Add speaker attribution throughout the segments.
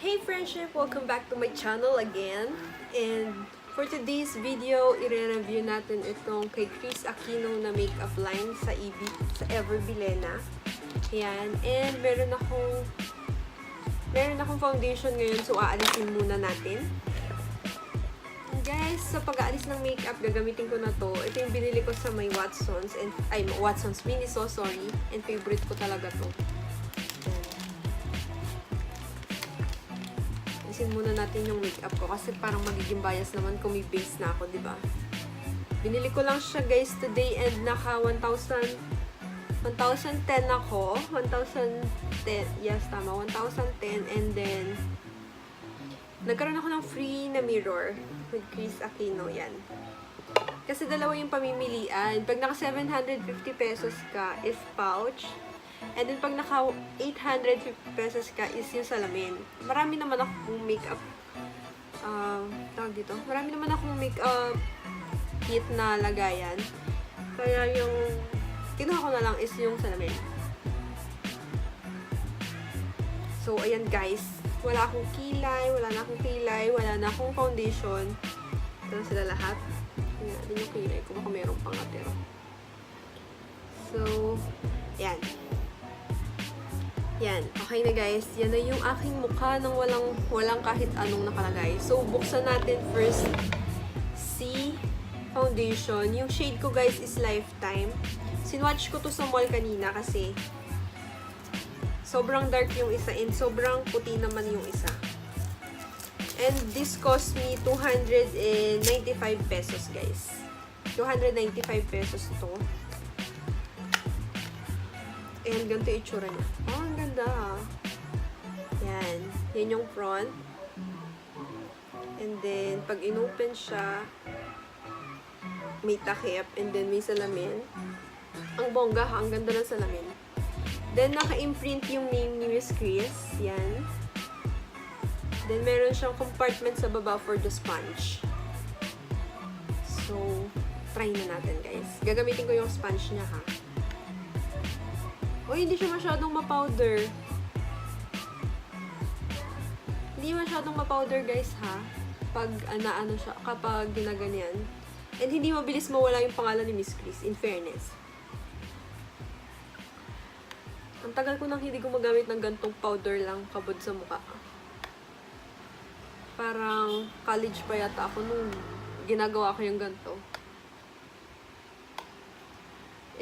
Speaker 1: Hey friendship! Welcome back to my channel again. And for today's video, i-review natin itong kay Kris Aquino na makeup line sa sa Ever Bilena. Ayan. And meron akong foundation ngayon, so aalisin muna natin. And guys, sa pag-aalis ng makeup, gagamitin ko na to. Ito yung binili ko sa may Watson's Miniso, sorry. And favorite ko talaga to. Alisin muna natin yung makeup ko kasi parang magiging bias naman kung may base na ako, diba? Binili ko lang siya guys today and naka 1,010 ako. 1,010. Yes, tama. 1,010. And then, nagkaroon ako ng free na mirror with Kris Aquino. Yan. Kasi dalawa yung pamimilian. Pag naka 750 pesos ka is pouch. And then, pag naka 850 pesos ka, is yung salamin. Marami naman akong makeup, tawag dito, marami naman akong makeup kit na lagayan. Kaya yung, kinuha ko na lang is yung salamin. So, ayan guys. Wala akong kilay, wala na akong foundation. Ito na sila lahat. Tingnan natin yung kilay ko, baka merong pangatero. So, ayan. Yan. Okay na guys. Yan na yung aking mukha nang walang kahit anong nakalagay. So, buksan natin first si foundation. Yung shade ko guys is Lifetime. Sinwatch ko to sa mall kanina kasi sobrang dark yung isa and sobrang puti naman yung isa. And this cost me 295 pesos guys. 295 pesos to. And ganito yung itsura niya. Oh, ang ganda. Yan. Yan yung front. And then, pag inopen siya, may takip. And then, may salamin. Ang bongga ha. Ang ganda ng salamin. Then, naka-imprint yung name ni Miss Kris. Yan. Then, meron siyang compartment sa baba for the sponge. So, try na natin, guys. Gagamitin ko yung sponge niya, ha. O, hindi siya masyadong ma-powder. Hindi masyadong ma-powder, guys, ha? Pag, ano siya, kapag ginaganyan. And hindi mabilis mawala yung pangalan ni Miss Kris, in fairness. Ang tagal ko nang hindi gumagamit ng gantong powder lang kabod sa mukha. Parang college pa yata ako nung ginagawa ko yung ganto.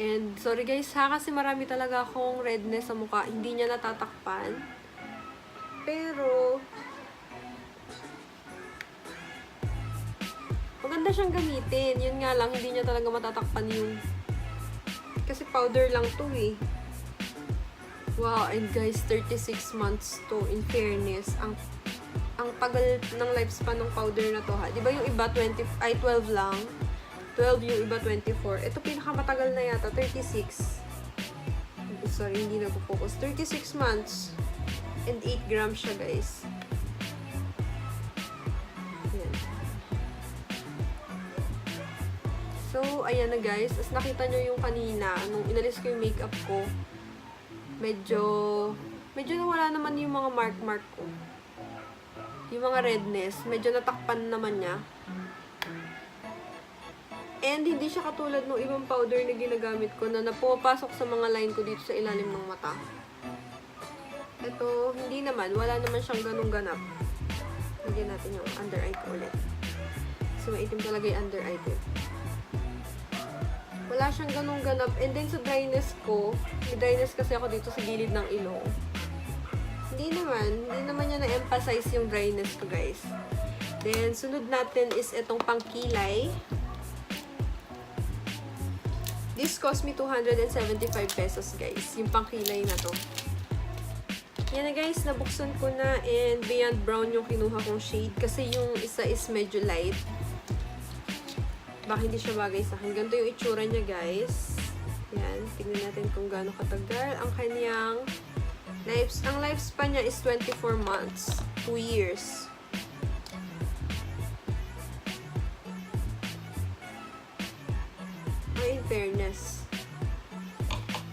Speaker 1: And, sorry guys ha, kasi marami talaga akong redness sa mukha. Hindi niya natatakpan. Pero, maganda siyang gamitin. Yun nga lang, hindi niya talaga matatakpan yung, kasi powder lang to eh. Wow, and guys, 36 months to, in fairness. Ang tagal ng lifespan ng powder na to ha. Diba yung iba 12 lang. 12 yung iba 24. Ito pinakamatagal na yata, 36. Sorry, hindi na po-focus. 36 months and 8 grams siya, guys. Ayan. So, ayan na guys. As nakita nyo yung kanina, nung inalis ko yung makeup ko, medyo nawala naman yung mga mark ko. Yung mga redness, medyo natakpan naman niya. And hindi siya katulad ng ibang powder na ginagamit ko na napupasok sa mga line ko dito sa ilalim ng mata. Ito, hindi naman. Wala naman siyang ganung ganap. Lagyan natin yung under eye ko ulit. Kasi maitim talaga yung under eye ko. Wala siyang ganung ganap. And then sa dryness ko, may dryness kasi ako dito sa gilid ng ilong. Hindi naman niya na-emphasize yung dryness ko, guys. Then, sunod natin is itong pangkilay. This cost me 275 pesos, guys. Yung pangkilay na to. Yan na, guys. Nabuksan ko na. And Beyond Brown yung kinuha kong shade. Kasi yung isa is medyo light. Baka hindi siya bagay sa akin. Ganito yung itsura niya, guys. Yan. Tignan natin kung gaano katagal. Ang kanyang lifespan niya is 24 months. 2 years. In fairness,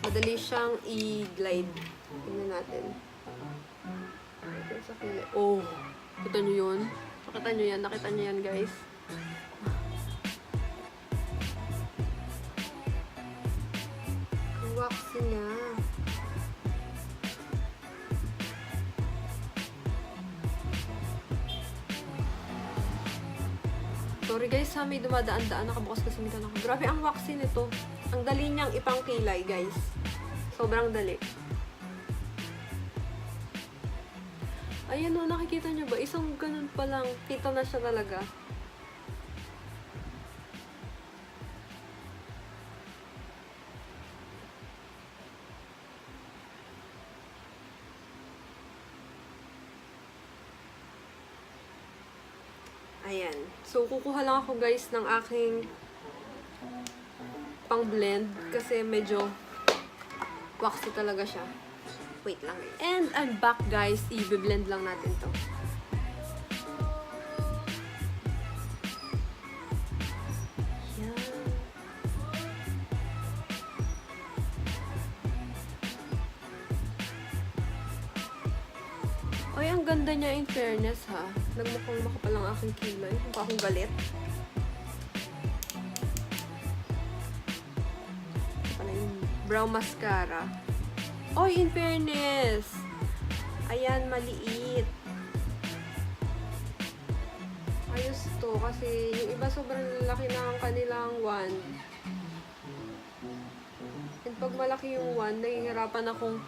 Speaker 1: madali siyang i-glide. Tingnan natin. Ito sa kilay. Oh, kita nyo yun? Nakita nyo yan? Nakita nyo yan, guys? Ang waxy niya. Sorry guys ha, may dumadaan-daan. Nakabukas kasi minta ako. Grabe ang waxy nito. Ang dali niyang ipang kilay, guys. Sobrang dali. Ayan o, nakikita niyo ba? Isang ganun pa lang. Kita na siya talaga. Ayan. So, kukuha lang ako guys ng aking pang-blend kasi medyo waxy talaga siya. Wait lang. And I'm back guys. I-blend lang natin to. Yan. Ay, ang ganda niya in fairness ha. Nagmukhang makapal ang aking kilay. Mukha akong galit. Pala yung brow mascara. Oy, in fairness. Ayan, maliit. Ayos to. Kasi yung iba sobrang laki na ang kanilang wand. And pag malaki yung wand, nahihirapan akong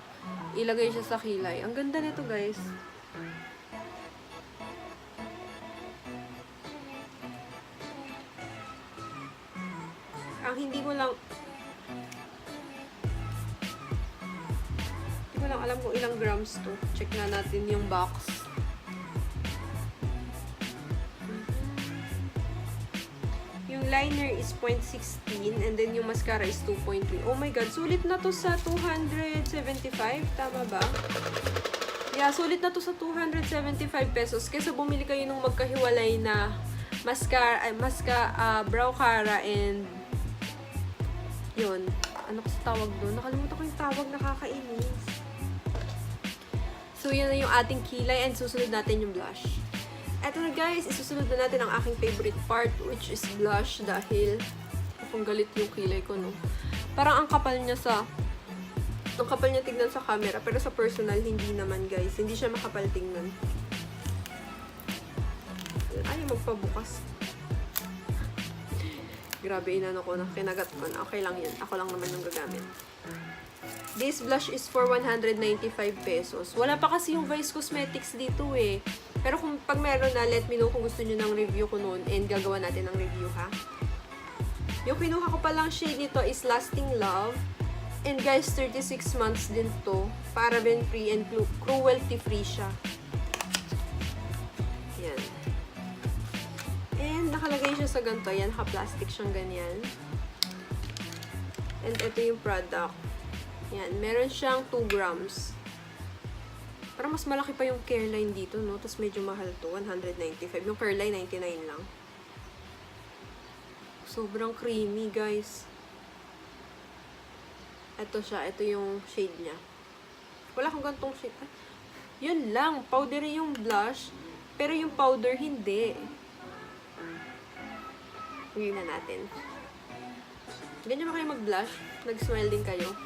Speaker 1: ilagay siya sa kilay. Ang ganda nito guys. Ang hindi ko lang alam kung ilang grams to. Check na natin yung box. Yung liner is 0.16 and then yung mascara is 2.3. Oh my god, sulit na to sa 275. Tama ba? Yeah, sulit na to sa 275 pesos. Kesa bumili kayo nung magkahiwalay na brow cara and yun. Ano kasi tawag doon? Nakalimutan ko yung tawag, nakakainis. So, yan na yung ating kilay and susunod natin yung blush. Eto na guys, isusunod na natin ang aking favorite part which is blush dahil kung galit yung kilay ko, no? Parang ang kapal niya tignan sa camera pero sa personal, hindi naman guys. Hindi siya makapal tingnan. Ay, magpabukas. Grabe, inano ko na. Kinagat ko na. Okay lang yun. Ako lang naman yung gagamit. This blush is for 195 pesos. Wala pa kasi yung Vice Cosmetics dito eh. Pero kung pag meron na, let me know kung gusto nyo ng review ko noon and gagawa natin ng review ha. Yung kinuha ko palang shade nito is Lasting Love. And guys, 36 months din to. Paraben free and cruelty free siya. Yan. And nakalagay siya sa ganito. Yan, naka-plastic siyang ganyan. And ito yung product. Yan, meron siyang 2 grams. Parang mas malaki pa yung Careline dito, no? Tapos medyo mahal to, 195. Yung Careline, 99 lang. Sobrang creamy, guys. Ito siya. Ito yung shade niya. Wala kang gantong shade. Ay, yun lang. Powdery yung blush. Pero yung powder, hindi. Hindi na natin. Ganyan ba kayo mag-blush? Nag-smile din kayo?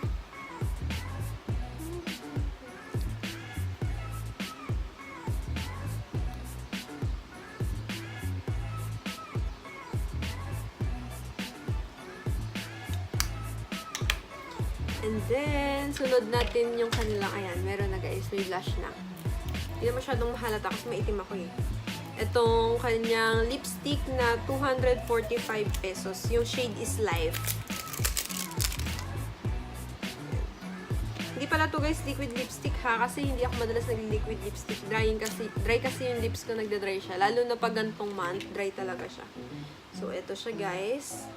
Speaker 1: And then, sunod natin yung kanilang, ayan, meron na guys, may blush na. Hindi na masyadong mahalata kasi maitim ako eh. Itong kanyang lipstick na 245 pesos. Yung shade is Life. Hindi pala to guys, liquid lipstick ha, kasi hindi ako madalas nag-liquid lipstick. Dry kasi yung lips ko, nagda-dry siya. Lalo na pag gantong month, dry talaga siya. So, ito siya guys.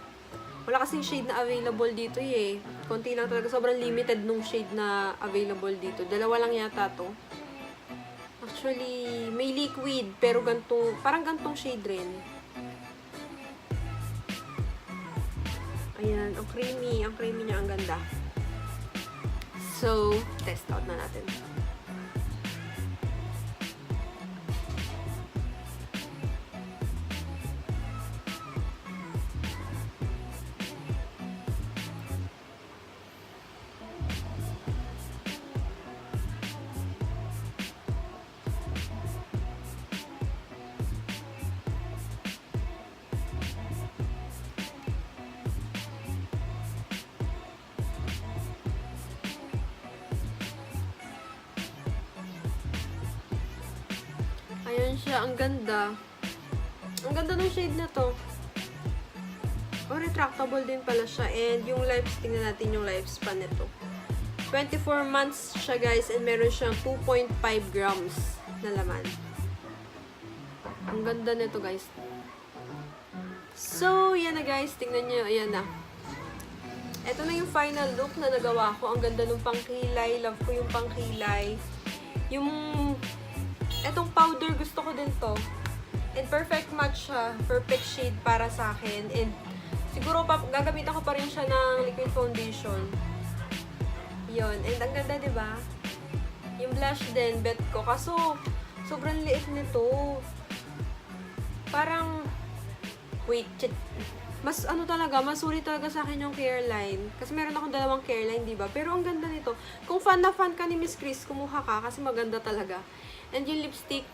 Speaker 1: Wala kasing shade na available dito eh. Konti lang talaga. Sobrang limited nung shade na available dito. Dalawa lang yata to. Actually, may liquid. Pero gantong, parang gantong shade rin. Ayan. Ang creamy. Ang creamy niya. Ang ganda. So, test out na natin. Ayan siya. Ang ganda. Ang ganda ng shade na to. Oh, retractable din pala siya. And yung tingnan natin yung lifespan nito. 24 months siya, guys. And meron siyang 2.5 grams na laman. Ang ganda nito, guys. So, yan na, guys. Tingnan nyo. Ayan na. Ito na yung final look na nagawa ko. Ang ganda ng pangkilay. Love ko yung pangkilay. Etong powder, gusto ko din to. And perfect match siya. Perfect shade para sa akin. And siguro, gagamitan ko pa rin siya ng liquid foundation. Yun. And ang ganda, diba? Yung blush din, bet ko. Kaso, sobrang liit nito. Parang, wait, mas masuri talaga sa akin yung Careline. Kasi meron akong dalawang Careline, diba? Pero ang ganda nito. Kung fan na fan ka ni Miss Kris, kumuha ka kasi maganda talaga. And yung lipstick,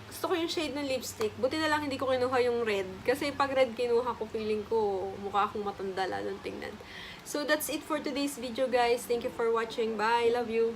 Speaker 1: gusto ko yung shade ng lipstick. Buti na lang hindi ko kinuha yung red. Kasi pag red kinuha ko, feeling ko mukha akong matanda lalong tingnan. So that's it for today's video, guys. Thank you for watching. Bye. Love you.